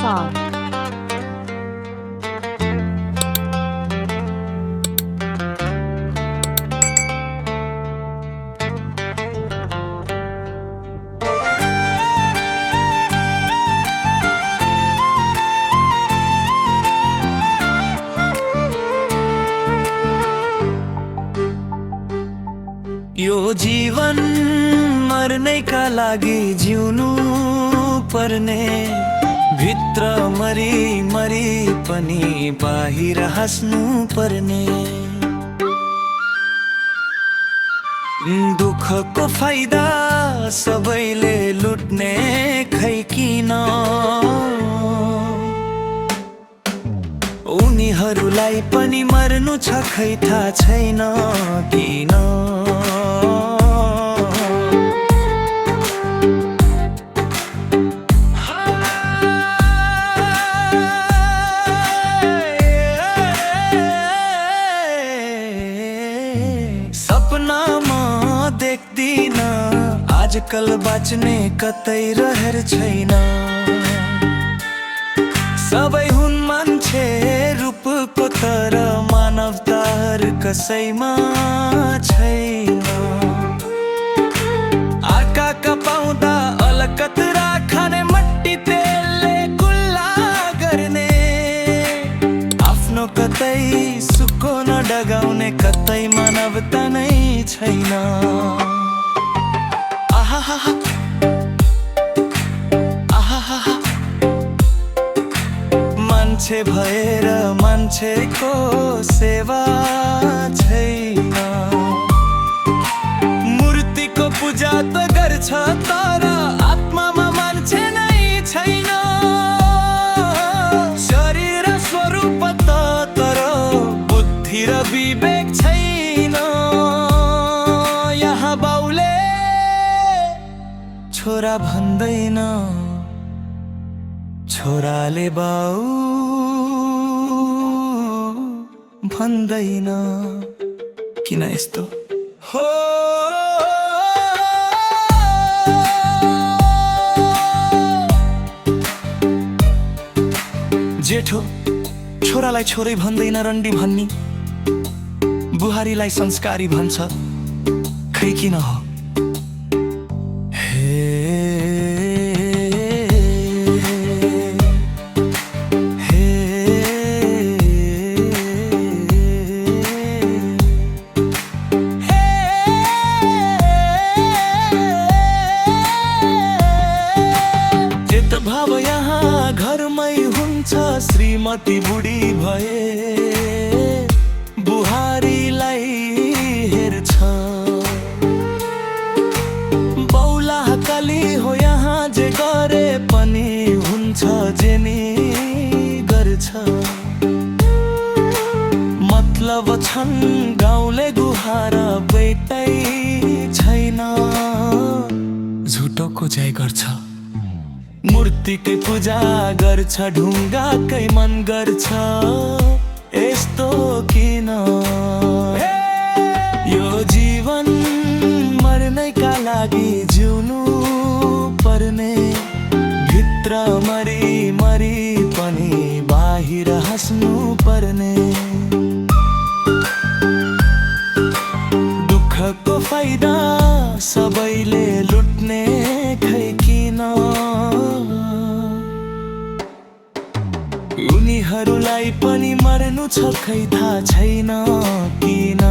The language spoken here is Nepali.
song. यो जीवन मर्नैका लागि जिउनु पर्ने, भित्र मरी मरी पनि बाहिर हाँस्नु पर्ने। दुःखको फाइदा सबैले लुट्ने खै किन, उनीहरूलाई पनि मर्नु छ खै थाहा छैन किन। सपनामा देख्दिन आजकल बाँच्ने कतै रहर छैन। सबै हुन् मान्छे रूपको तर मानवतार कसैमा छैन। आकाका पाउँदा अलकतरा खाने, मट्टी तेलले कुल्ला गर्ने, आफ्नो कतै सुको न डगाउने कतै मानवता नै छैन। आहा मान्छे भएर मान्छेको सेवा छैन। मूर्तिको पूजा त गर्छ तर आत्मामा मान्छे नै छैन। शरीर स्वरूप त तर बुद्धि र विवेक छैन। यहाँ बाउले छोरा भन्दैन, छोराले बाउ भन्दैन। किन यस्तो हो? जेठो छोरालाई छोरै भन्दैन रन्डी भन्नी, बुहारीलाई संस्कारी भन्छ खै किन हो? भाव यहाँ घरमै हुन्छ, श्रीमती बुढी भए बुहारीलाई हेर्छ। बौला काली हो यहाँ जे गरे पनि हुन्छ, जेनी गर्छ। मतलब छन् गाउँले गुहार बेटै छैन, झुटोको जय गर्छ। मूर्तिकै पूजा गर्छ, ढुङ्गाकै मन गर्छ, यस्तो किन? यो जीवन मर्नैका लागि जिउनु पर्ने, भित्र मरी मरी पनि बाहिर हाँस्नु पर्ने। दुःखको फाइदा सबैले लुट्ने खै किन? उनीहरूलाई पनि मर्नु छ खै थाहा छैन किन?